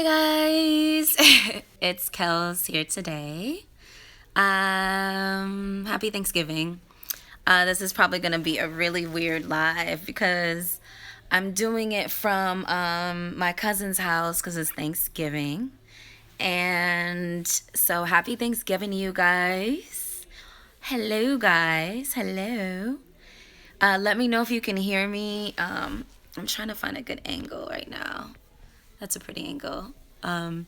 Hey guys, it's Kells here today. Happy Thanksgiving. This is probably gonna be a really weird live because I'm doing it from my cousin's house because it's Thanksgiving. And so happy Thanksgiving to you guys. Hello guys, hello. Let me know if you can hear me. I'm trying to find a good angle right now. That's a pretty angle. Um,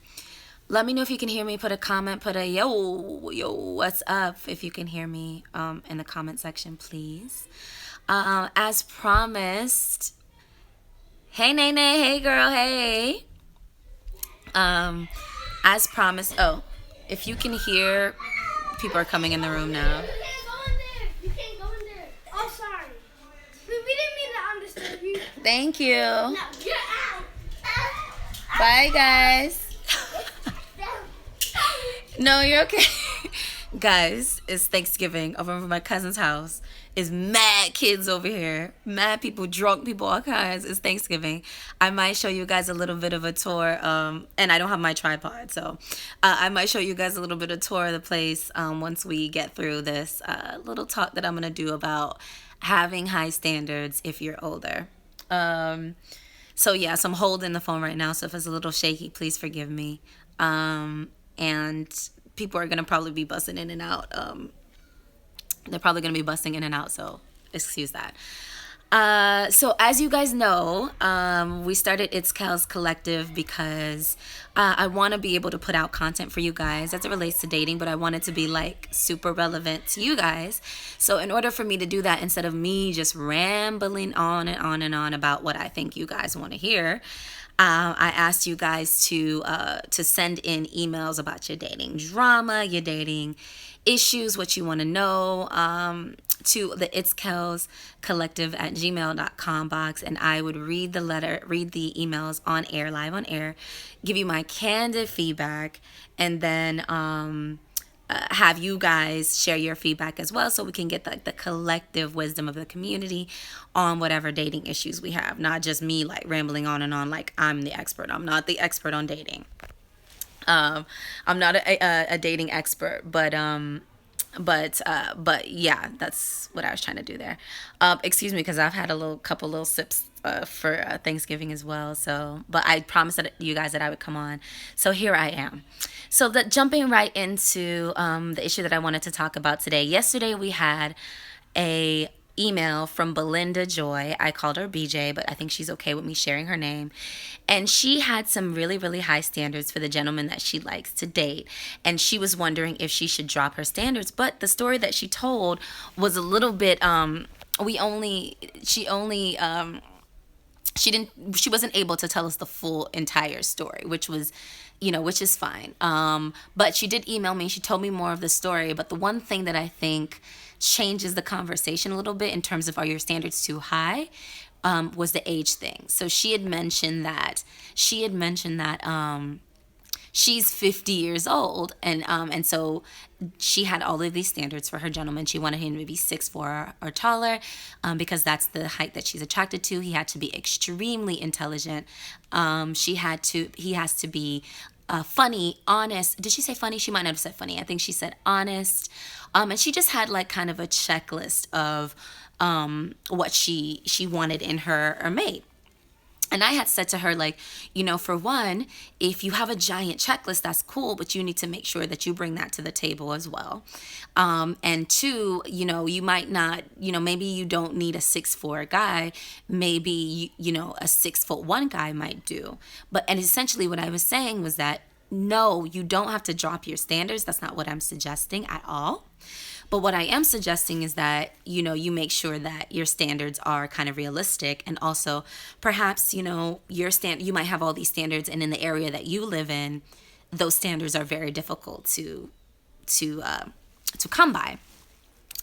Let me know if you can hear me. Put a comment. Put a yo, what's up? If you can hear me in the comment section, please. As promised, hey, Nene, hey, girl, hey. Um, as promised, oh, if you can hear, people are coming in the room now. You can't go in there. You can't go in there. Oh, sorry. We didn't mean to understand you. Thank you. Now get out. Bye, guys. No, you're okay. Guys, it's Thanksgiving over at my cousin's house. It's mad kids over here. Mad people, drunk people, all kinds. It's Thanksgiving. I might show you guys a little bit of a tour. And I don't have my tripod, so I might show you guys a little bit of tour of the place once we get through this little talk that I'm going to do about having high standards if you're older. So I'm holding the phone right now, so if it's a little shaky, please forgive me. And people are gonna probably be busting in and out. They're probably gonna be busting in and out, so excuse that. So as you guys know, we started It's Kells Collective because I want to be able to put out content for you guys as it relates to dating, but I want it to be like super relevant to you guys. So in order for me to do that, instead of me just rambling on and on and on about what I think you guys want to hear, I asked you guys to send in emails about your dating drama, your dating issues, what you want to know, to the It's Kells Collective at gmail.com box, and I would read the emails on air, live on air, give you my candid feedback, and then have you guys share your feedback as well, so we can get the collective wisdom of the community on whatever dating issues we have, not just me like rambling on and on like I'm the expert. I'm not the expert on dating. I'm not a dating expert, but yeah, that's what I was trying to do there. Excuse me, because I've had a couple little sips for Thanksgiving as well. So, but I promised you guys that I would come on. So here I am. So jumping right into the issue that I wanted to talk about today. Yesterday we had a email from Belinda Joy. I called her BJ, but I think she's okay with me sharing her name. And she had some really, really high standards for the gentleman that she likes to date. And she was wondering if she should drop her standards. But the story that she told was a little bit, she wasn't able to tell us the full entire story, which is fine. But she did email me. She told me more of the story. But the one thing that I think changes the conversation a little bit in terms of, are your standards too high, was the age thing. So she had mentioned that she's 50 years old, and so she had all of these standards for her gentleman. She wanted him to be 6'4" or taller, because that's the height that she's attracted to. He had to be extremely intelligent. He has to be funny, honest. Did she say funny? She might not have said funny. I think she said honest. And she just had like kind of a checklist of what she wanted in her mate. And I had said to her, like, for one, if you have a giant checklist, that's cool, but you need to make sure that you bring that to the table as well. And two, you might not, maybe you don't need a 6'4" guy. Maybe, a 6'1" guy might do. And essentially what I was saying was that, no, you don't have to drop your standards. That's not what I'm suggesting at all. But what I am suggesting is that, you make sure that your standards are kind of realistic, and also perhaps, you might have all these standards, and in the area that you live in, those standards are very difficult to come by.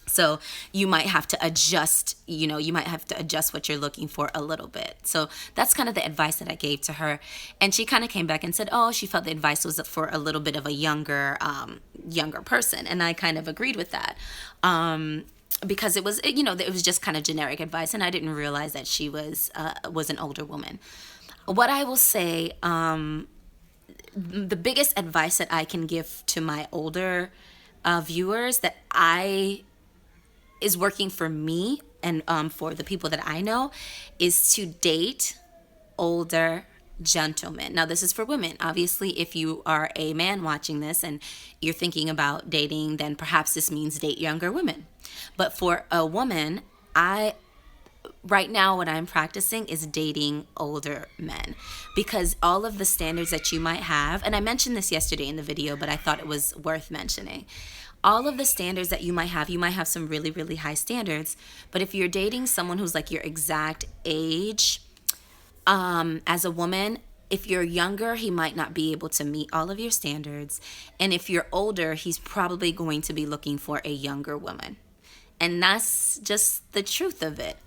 So you might have to adjust, what you're looking for a little bit. So that's kind of the advice that I gave to her. And she kind of came back and said, oh, she felt the advice was for a little bit of a younger person. And I kind of agreed with that. Because it was just kind of generic advice. And I didn't realize that she was an older woman. What I will say, the biggest advice that I can give to my older viewers that I is working for me and for the people that I know is to date older gentlemen. Now, this is for women. Obviously, if you are a man watching this and you're thinking about dating, then perhaps this means date younger women. But for a woman, I right now what I'm practicing is dating older men because all of the standards that you might have, and I mentioned this yesterday in the video, but I thought it was worth mentioning. All of the standards that you might have some really, really high standards, but if you're dating someone who's like your exact age, as a woman, if you're younger, he might not be able to meet all of your standards. And if you're older, he's probably going to be looking for a younger woman. And that's just the truth of it.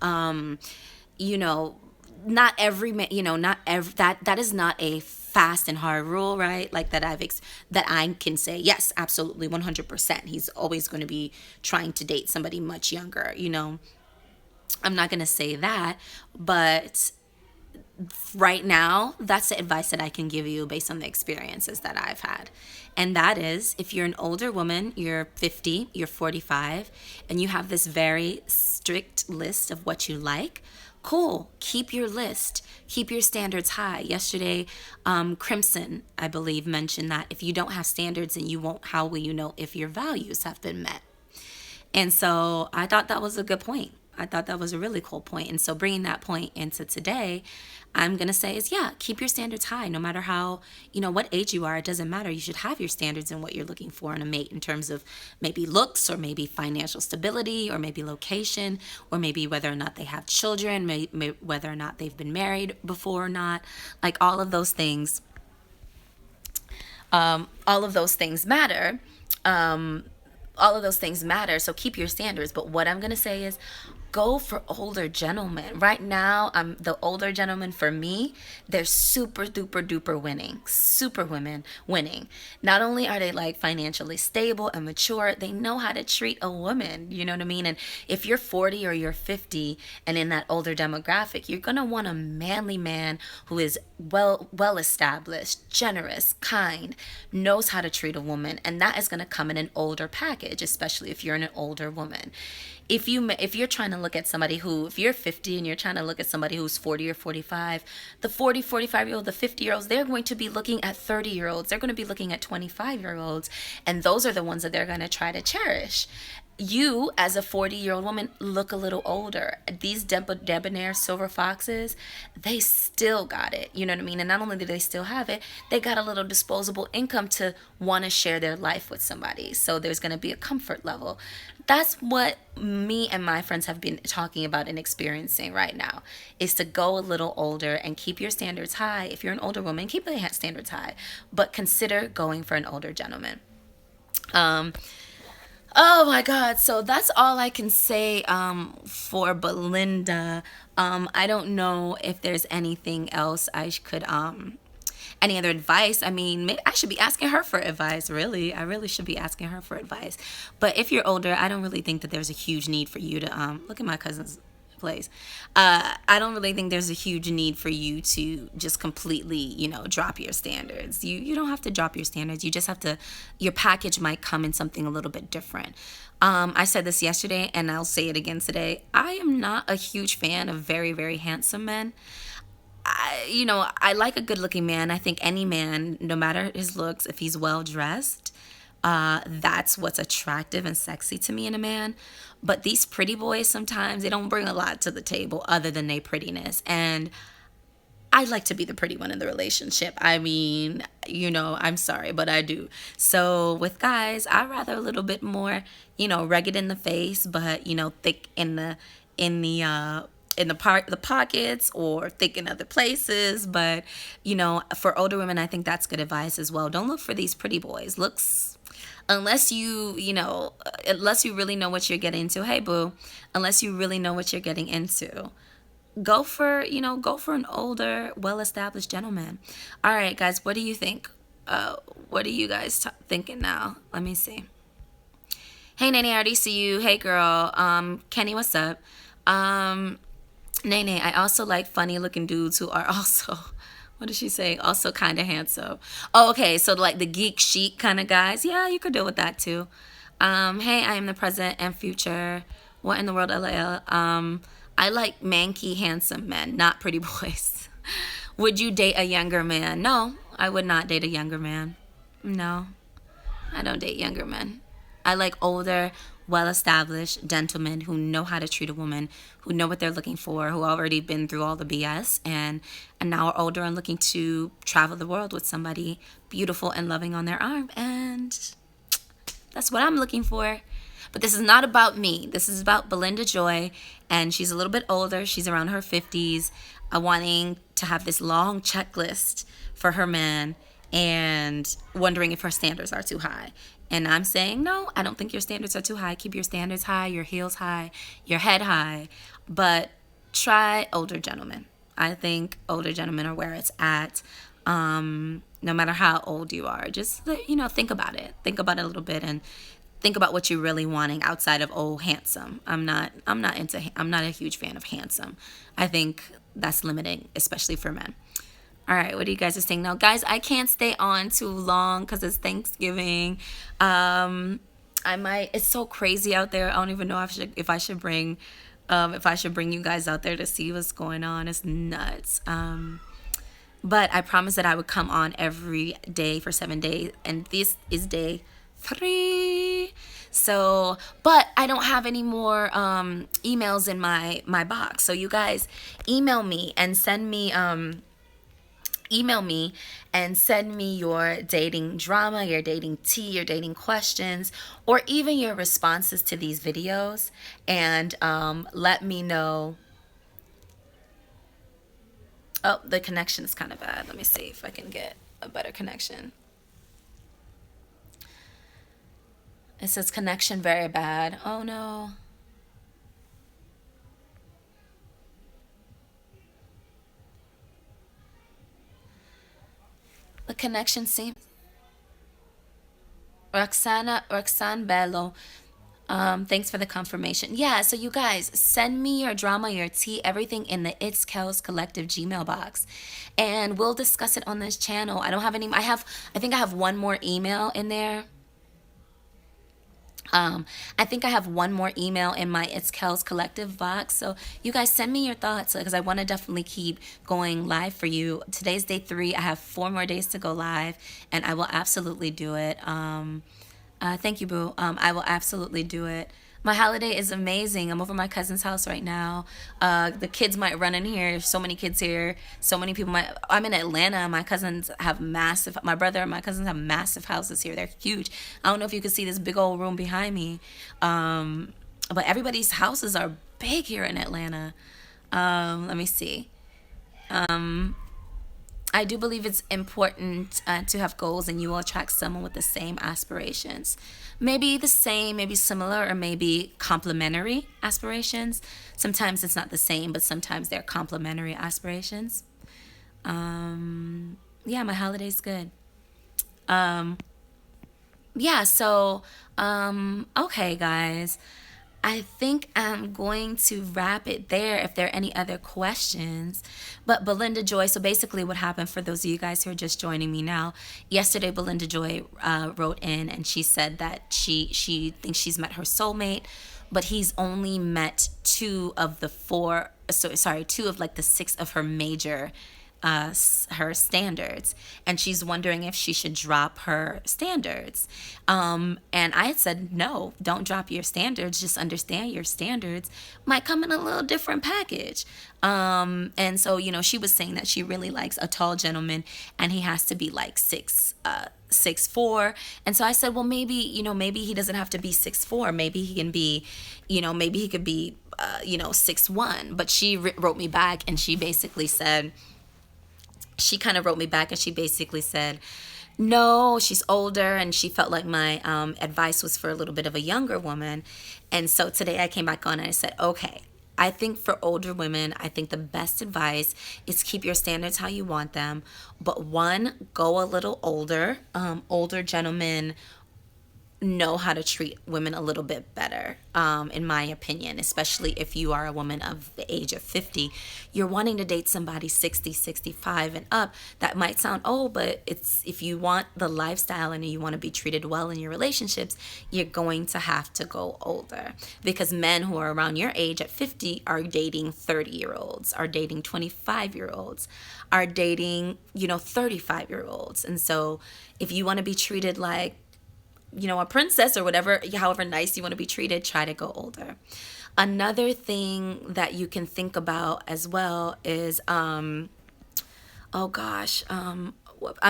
You know, not every man, not every that is not a fast and hard rule, right? Like that I can say yes, absolutely, 100%. He's always going to be trying to date somebody much younger. I'm not going to say that, but right now, that's the advice that I can give you based on the experiences that I've had. And that is if you're an older woman, you're 50, you're 45, and you have this very strict list of what you like, cool. Keep your list. Keep your standards high. Yesterday, Crimson, I believe, mentioned that if you don't have standards, then how will you know if your values have been met? And so I thought that was a good point. I thought that was a really cool point. And so bringing that point into today, I'm going to say is, yeah, keep your standards high no matter how, what age you are. It doesn't matter. You should have your standards in what you're looking for in a mate in terms of maybe looks or maybe financial stability or maybe location or maybe whether or not they have children, whether or not they've been married before or not. Like all of those things matter. All of those things matter. So keep your standards. But what I'm going to say is go for older gentlemen. Right now, the older gentlemen for me, they're super duper duper winning. Super women winning. Not only are they like financially stable and mature, they know how to treat a woman. You know what I mean? And if you're 40 or you're 50 and in that older demographic, you're going to want a manly man who is well established, generous, kind, knows how to treat a woman, and that is going to come in an older package, especially if you're an older woman. If you're trying to look at somebody if you're 50 and you're trying to look at somebody who's 40 or 45, the 40, 45-year-old, the 50-year-olds, they're going to be looking at 30-year-olds. They're going to be looking at 25-year-olds, and those are the ones that they're going to try to cherish. You, as a 40-year-old woman, look a little older. These debonair silver foxes, they still got it. You know what I mean? And not only do they still have it, they got a little disposable income to want to share their life with somebody. So there's going to be a comfort level. That's what me and my friends have been talking about and experiencing right now, is to go a little older and keep your standards high. If you're an older woman, keep your standards high, but consider going for an older gentleman. Oh my God. So that's all I can say for Belinda. I don't know if there's anything else I could any other advice. I mean, maybe I should be asking her for advice, really. I really should be asking her for advice. But if you're older, I don't really think that there's a huge need for you to look at my cousin's place. I don't really think there's a huge need for you to just completely, drop your standards. You don't have to drop your standards. You just have to, your package might come in something a little bit different. I said this yesterday and I'll say it again today. I am not a huge fan of very, very handsome men. I like a good looking man. I think any man, no matter his looks, if he's well dressed, that's what's attractive and sexy to me in a man. But these pretty boys, sometimes they don't bring a lot to the table other than their prettiness. And I like to be the pretty one in the relationship. I mean, I'm sorry, but I do. So with guys, I'd rather a little bit more, rugged in the face, but, thick in the pockets or thick in other places. But for older women, I think that's good advice as well. Don't look for these pretty boys. Unless you really know what you're getting into. Hey boo, unless you really know what you're getting into, go for an older, well-established gentleman. All right, guys, what do you think? What are you guys thinking now? Let me see. Hey Nene, I already see you. Hey girl. Kenny, what's up? Nene, I also like funny looking dudes who are also What did she say? Also kind of handsome. Oh, okay. So like the geek chic kind of guys. Yeah, you could deal with that too. Hey, I am the present and future. What in the world, LL? I like manky, handsome men, not pretty boys. Would you date a younger man? No, I would not date a younger man. No, I don't date younger men. I like older, well established gentlemen who know how to treat a woman, who know what they're looking for, who already been through all the BS and now are older and looking to travel the world with somebody beautiful and loving on their arm. And that's what I'm looking for. But this is not about me. This is about Belinda Joy, and she's a little bit older. She's around her 50s, wanting to have this long checklist for her man and wondering if her standards are too high. And I'm saying, no, I don't think your standards are too high. Keep your standards high, your heels high, your head high, but try older gentlemen. I think older gentlemen are where it's at. No matter how old you are, just think about it. Think about it a little bit and think about what you're really wanting outside of handsome. I'm not a huge fan of handsome. I think that's limiting, especially for men. All right, what do you guys are saying now, guys? I can't stay on too long because it's Thanksgiving. I might. It's so crazy out there. I don't even know if I should bring you guys out there to see what's going on. It's nuts. But I promised that I would come on every day for 7 days, and this is day 3. So, but I don't have any more emails in my box. So you guys email me and send me your dating drama, your dating tea, your dating questions, or even your responses to these videos, and let me know. Oh, the connection is kind of bad. Let me see if I can get a better connection. It says connection very bad. Oh no. The connection seems. Roxanne Bello. Thanks for the confirmation. Yeah, so you guys send me your drama, your tea, everything in the It's Kells Collective Gmail box, and we'll discuss it on this channel. I don't have any. I think I have one more email in there. I think I have one more email in my It's Kells Collective box. So you guys send me your thoughts because I want to definitely keep going live for you. Today's day 3. I have 4 more days to go live, and I will absolutely do it. Thank you, boo. I will absolutely do it. My holiday is amazing. I'm over my cousin's house right now. The kids might run in here. There's so many kids here. So many people might. I'm in Atlanta. My cousins have massive. My brother and my cousins have massive houses here. They're huge. I don't know if you can see this big old room behind me, but everybody's houses are big here in Atlanta. Let me see. I do believe it's important to have goals, and you will attract someone with the same aspirations. Maybe the same, maybe similar, or maybe complementary aspirations. Sometimes it's not the same, but sometimes they're complementary aspirations. Yeah, my holiday's good. Yeah, so, okay, guys. I think I'm going to wrap it there if there are any other questions. But Belinda Joy, so basically what happened for those of you guys who are just joining me now, yesterday Belinda Joy wrote in and she said that she thinks she's met her soulmate, but he's only met 2 of the 4, sorry, 2 of like the 6 of her major her standards, and she's wondering if she should drop her standards. And I had said, no, don't drop your standards. Just understand your standards might come in a little different package. And so, she was saying that she really likes a tall gentleman, and he has to be like 6'4". And so I said, well, maybe he doesn't have to be 6'4". Maybe he can be, maybe he could be, 6'1". But she wrote me back, and she basically said. She kind of wrote me back and she basically said, no, she's older, and she felt like my advice was for a little bit of a younger woman. And so today I came back on and I said, okay, I think for older women, I think the best advice is keep your standards how you want them. But 1, go a little older. Older gentlemen know how to treat women a little bit better, in my opinion, especially if you are a woman of the age of 50. You're wanting to date somebody 60, 65 and up. That might sound old, but it's, if you want the lifestyle and you want to be treated well in your relationships, you're going to have to go older, because men who are around your age at 50 are dating 30-year-olds, are dating 25-year-olds, are dating, 35-year-olds. And so if you want to be treated like, a princess or whatever, however nice you want to be treated, try to go older. Another thing that you can think about as well is, oh gosh, I'm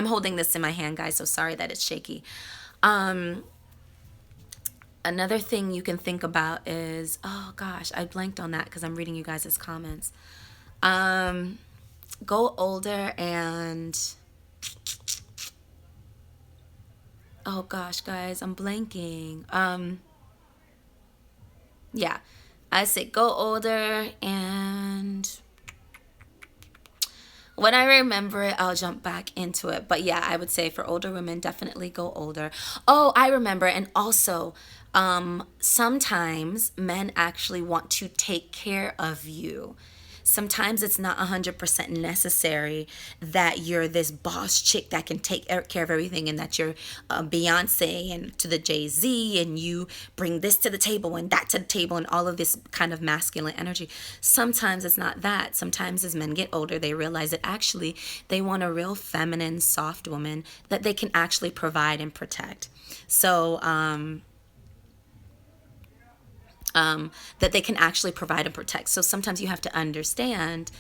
holding this in my hand, guys, so sorry that it's shaky. Another thing you can think about is, oh gosh, I blanked on that because I'm reading you guys' comments. Go older and, oh gosh, guys, I'm blanking. Yeah, I say go older, and when I remember it, I'll jump back into it. But yeah, I would say for older women, definitely go older. Oh, I remember. And also, sometimes men actually want to take care of you. Sometimes it's not 100% necessary that you're this boss chick that can take care of everything, and that you're Beyonce and to the Jay-Z, and you bring this to the table and that to the table and all of this kind of masculine energy. Sometimes it's not that. Sometimes as men get older, they realize that actually they want a real feminine, soft woman that they can actually provide and protect. So, that they can actually provide and protect. So sometimes you have to understand,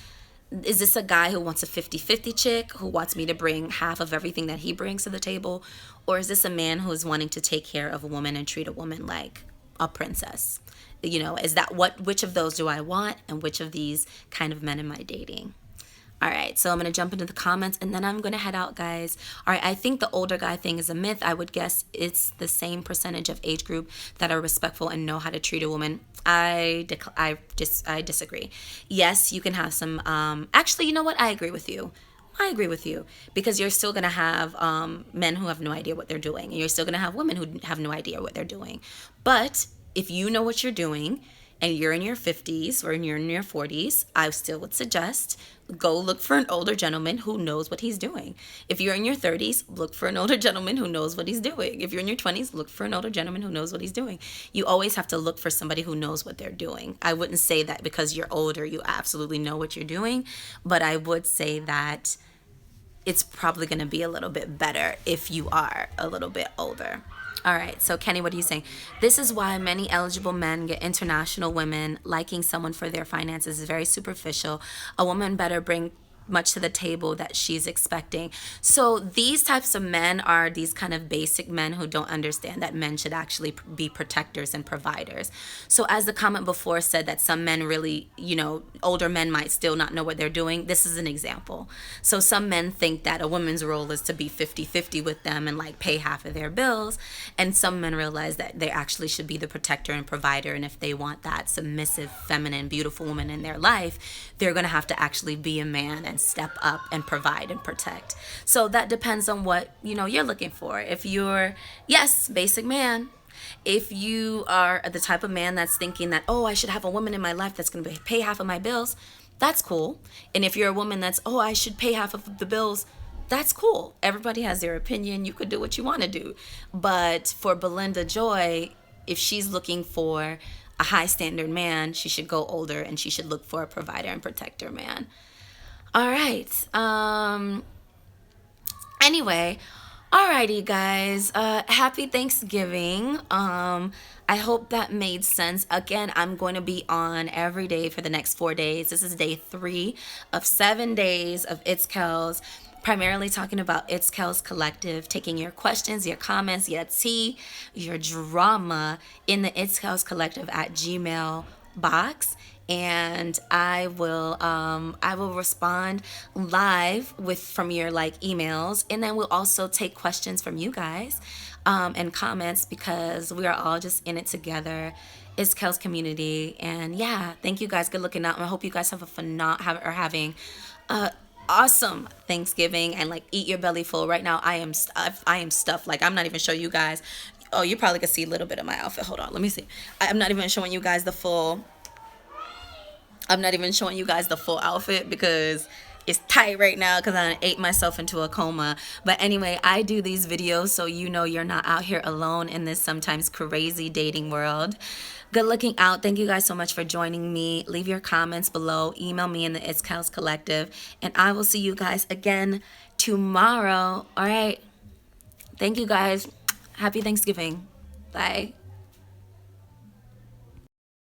is this a guy who wants a 50-50 chick who wants me to bring half of everything that he brings to the table? Or is this a man who is wanting to take care of a woman and treat a woman like a princess? Is that which of those do I want, and which of these kind of men am I dating? All right, so I'm going to jump into the comments and then I'm going to head out, guys. All right, I think the older guy thing is a myth. I would guess it's the same percentage of age group that are respectful and know how to treat a woman. I disagree. Yes, you can have some. Actually, you know what? I agree with you. I agree with you, because you're still going to have men who have no idea what they're doing, and you're still going to have women who have no idea what they're doing. But if you know what you're doing, and you're in your 50s or you're in your 40s, I still would suggest go look for an older gentleman who knows what he's doing. If you're in your 30s, look for an older gentleman who knows what he's doing. If you're in your 20s, look for an older gentleman who knows what he's doing. You always have to look for somebody who knows what they're doing. I wouldn't say that because you're older, you absolutely know what you're doing, but I would say that it's probably going to be a little bit better if you are a little bit older. All right, so Kenny, what are you saying? This is why many eligible men get international women. Liking someone for their finances is very superficial. A woman better bring much to the table that she's expecting. So these types of men are these kind of basic men who don't understand that men should actually be protectors and providers. So as the comment before said that some men really, older men might still not know what they're doing, this is an example. So some men think that a woman's role is to be 50-50 with them and like pay half of their bills, and some men realize that they actually should be the protector and provider, and if they want that submissive, feminine, beautiful woman in their life, they're going to have to actually be a man and step up and provide and protect. So that depends on what you're looking for. If you're, yes, basic man. If you are the type of man that's thinking that, oh, I should have a woman in my life that's going to pay half of my bills, that's cool. And if you're a woman that's, oh, I should pay half of the bills, that's cool. Everybody has their opinion. You could do what you want to do. But for Belinda Joy, if she's looking for a high standard man, she should go older and she should look for a provider and protector man. All right. Anyway, alrighty, guys. Happy Thanksgiving. I hope that made sense. Again, I'm going to be on every day for the next 4 days. This is day 3 of 7 days of It's Kells, primarily talking about It's Kells Collective, taking your questions, your comments, your tea, your drama in the It's Kells Collective at Gmail box, and I will respond live from your emails, and then we'll also take questions from you guys and comments, because we are all just in it together. It's Kells community, and yeah, thank you guys. Good looking out. I hope you guys have having awesome Thanksgiving and eat your belly full. Right now I am stuffed. I'm not even sure you guys. Oh, you probably could see a little bit of my outfit. Hold on, let me see. I'm not even showing you guys the full. I'm not even showing you guys the full outfit because it's tight right now because I ate myself into a coma. But anyway, I do these videos so you know you're not out here alone in this sometimes crazy dating world. Good looking out. Thank you guys so much for joining me. Leave your comments below. Email me in the It's Kells Collective. And I will see you guys again tomorrow. All right. Thank you guys. Happy Thanksgiving. Bye.